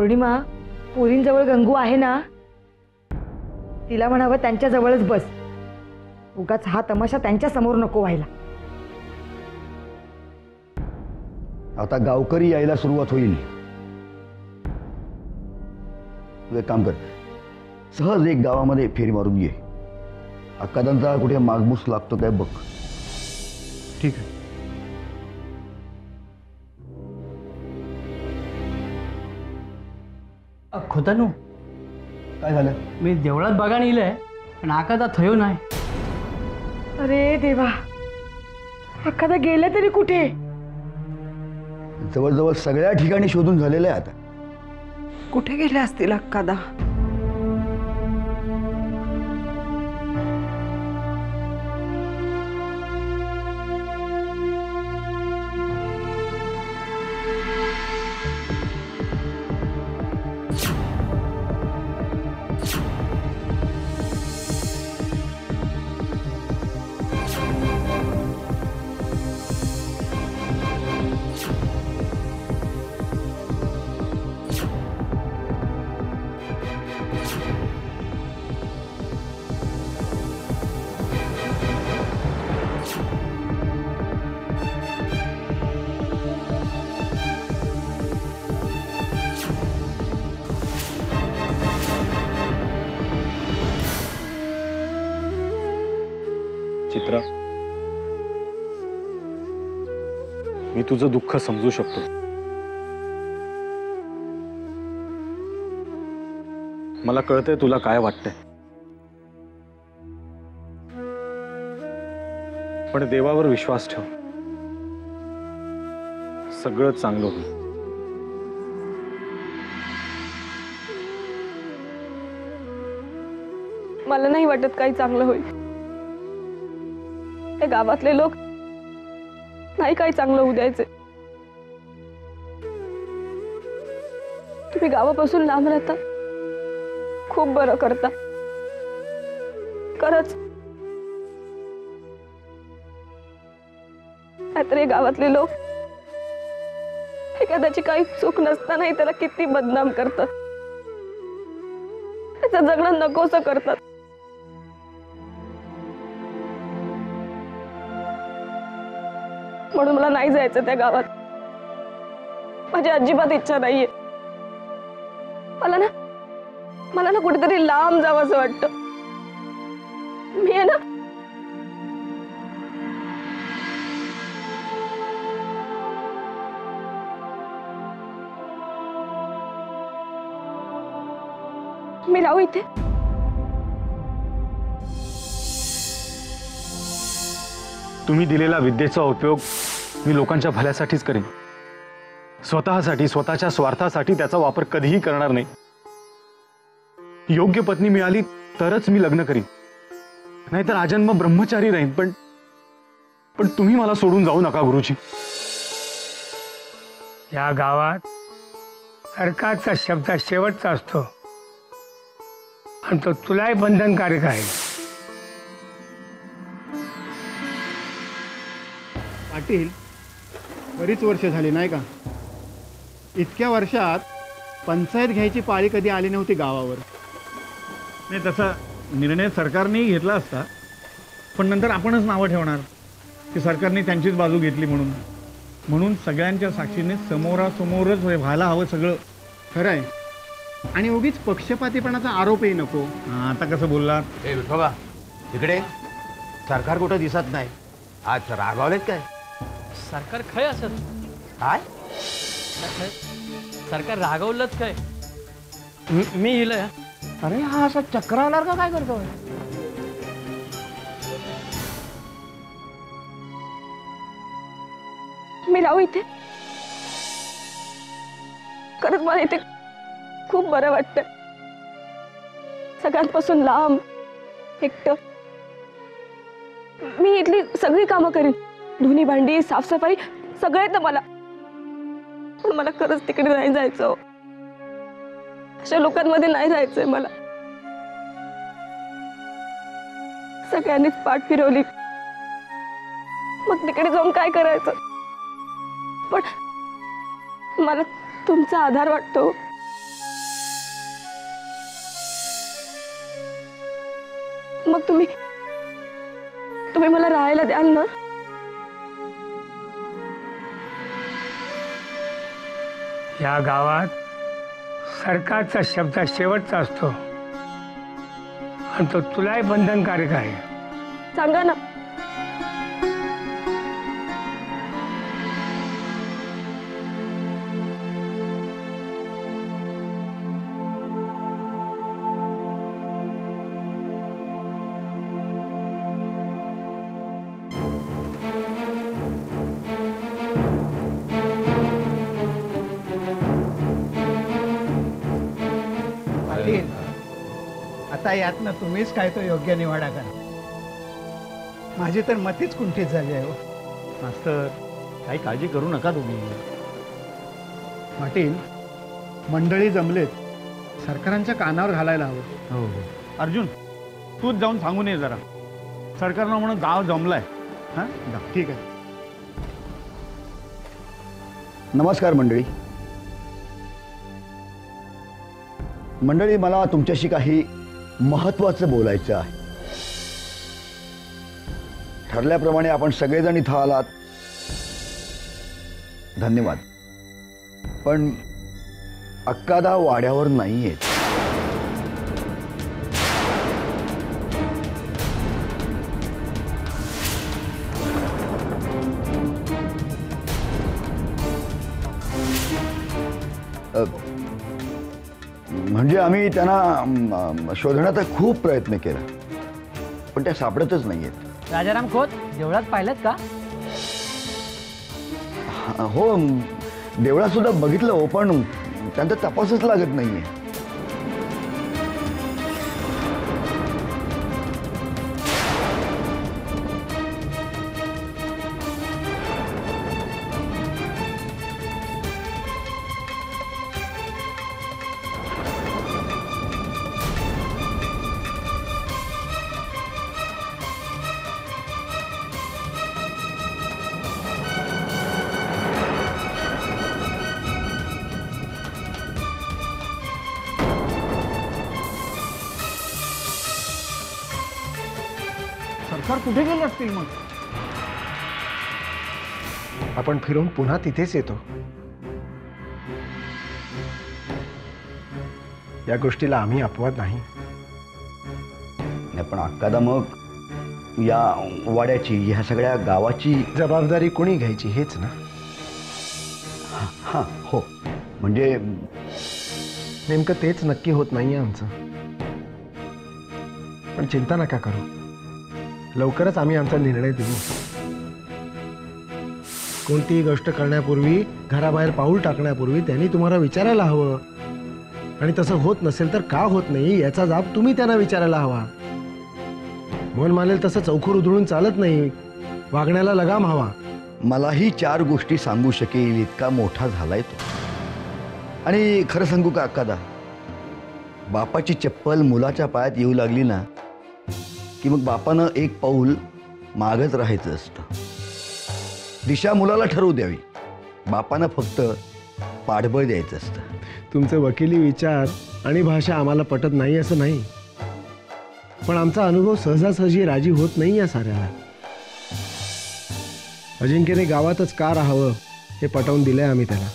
पौर्णिमा, पोरींजवळ गंगू आहे ना, तिला म्हणावं त्यांच्या जवळच बस. उगाच हा तमाशा त्यांच्या समोर नको व्हायला. आता गावकरी यायला सुरुवात होईल. तू एक काम कर, सहज एक गावामध्ये फेरी मारून ये. अक्कादांचा कुठे मागमूस लागतो काय बघ. ठीक आहे. खोतानू, काय झालं? मी देवळात बघा नेलंय पण आकादा थयो नाही. अरे देवा, एखादा गेला तरी कुठे? जवळजवळ सगळ्या ठिकाणी शोधून झालेलं आहे आता. कुठे गेले असतील अक्कादा? चित्रा, मी तुझं दुःख समजू शकतो. मला कळतंय तुला काय वाटतंय, पण देवावर विश्वास ठेव. सगळं चांगलं होईल. मला नाही वाटत काही चांगलं होईल. त्या गावातले लोक नाही काही चांगलं होऊ द्यायचे. तुम्ही गावापासून लांब राहता, खूप बरं करता. खरंच. नाहीतर गावातले लोक एखाद्याची काही चूक नसतानाही त्याला किती बदनाम करतात, त्याचं जगणं नकोसं करतात. म्हणून मला नाही जायचं त्या गावात. माझी अजिबात इच्छा नाहीये. मला ना कुठेतरी लांब जावं असं वाटतं. मी आहे ना, मी राहू इथे. तुम्ही दिलेला विद्येचा उपयोग मी लोकांच्या भल्यासाठीच करेन. स्वतःसाठी, स्वतःच्या स्वार्थासाठी त्याचा वापर कधीही करणार नाही. योग्य पत्नी मिळाली तरच मी लग्न करीन, नाहीतर आजन्म ब्रह्मचारी राहीन. पण तुम्ही मला सोडून जाऊ नका गुरुजी. या गावात अर्काचा शब्द शेवटचा असतो आणि तो तुलाही बंधनकारक आहे. पाटील, बरीच वर्ष झाली नाही का? इतक्या वर्षात पंचायत घ्यायची पाळी कधी आली नव्हती गावावर. नाही, तसा निर्णय सरकारनेही घेतला असता, पण नंतर आपणच नावं ठेवणार की सरकारने त्यांचीच बाजू घेतली म्हणून सगळ्यांच्या साक्षीने समोरासमोरच व्हायला हवं सगळं. खरं आहे. आणि उगीच पक्षपातीपणाचा आरोपही नको. आता कसं बोललात? ए विठोबा, तिकडे सरकार कुठं दिसत नाही. आज रागावलेत काय? सरकार खय असत काय? सरकार रागवलंच काय? मी हिलय. अरे हा असा चक्रावणार का काय करतो? मी राहू इथे. खरंच मला इथे खूप बरं वाटतं. सगळ्यांपासून लांब, एकटं. मी इथली सगळी कामं करीन, धुनी भांडी, साफसफाई सगळं येतं मला. पण मला खरंच तिकडे नाही जायचं. अशा लोकांमध्ये नाही जायचंय मला. सगळ्यांनीच पाठ फिरवली, मग तिकडे जाऊन काय करायचं? पण मला तुमचा आधार वाटतो. मग तुम्ही मला राहायला द्याल ना? या गावात सरकारचा शब्द शेवटचा असतो आणि तो तुलाही बंधनकारक आहे. सांगा ना. आता यातनं तुम्हीच काय तो योग्य निवाडा करा. माझी तर मतीच कुंठीत झाली आहे. मास्तर काही काळजी करू नका तुम्ही. पाटील, मंडळी जमलेत, सरकारांच्या कानावर घालायला हवं. हो अर्जुन, तूच जाऊन सांगून ये जरा. सरकारनं म्हणून गाव जमलाय. हां ठीक आहे. नमस्कार मंडळी. मंडळी, मला तुमच्याशी काही महत्त्वाचं बोलायचं आहे. ठरल्याप्रमाणे आपण सगळेजण इथं आलात, धन्यवाद. पण अक्कादा वाड्यावर नाही आहेत. म्हणजे आम्ही त्यांना शोधण्याचा खूप प्रयत्न केला, पण त्या सापडतच नाही आहेत. राजाराम खोत देवळात पाहिलं का? हो, देवळात सुद्धा बघितलं हो, पण त्यांचा तपासच लागत नाहीये. सरकार कुठे गेले असतील मग? आपण फिरून पुन्हा तिथेच येतो. या गोष्टीला आम्ही अपवाद नाही. पण अक्कादा, मग या वाड्याची, ह्या सगळ्या गावाची जबाबदारी कोणी घ्यायची हेच ना? हां हो, म्हणजे नेमकं तेच नक्की होत नाहीये आमचं. पण चिंता नका करू, लवकरच आम्ही आमचा निर्णय देऊ. कोणतीही गोष्ट करण्यापूर्वी, घराबाहेर पाऊल टाकण्यापूर्वी त्यांनी तुम्हाला विचारायला हवं. आणि तसं होत नसेल तर का होत नाही याचा जाब तुम्ही त्यांना विचारायला हवा. मन मानेल तसं चौखर उधळून चालत नाही, वागण्याला लगाम हवा. मलाही 4 गोष्टी सांगू शकेल इतका मोठा झालाय तो. आणि खरं सांगू का अक्कादा, बापाची चप्पल मुलाच्या पायात येऊ लागली ना की मग बापानं एक पाऊल मागच राहायचं असतं. दिशा मुलाला ठरवू द्यावी, बापानं फक्त पाठबळ द्यायचं असतं. तुमचे वकिली विचार आणि भाषा आम्हाला पटत नाही असं नाही, पण आमचा अनुभव सहजासहजी राजी होत नाही या साऱ्याला. अजिंक्यने गावातच का राहावं हे पटवून दिलंय आम्ही त्याला.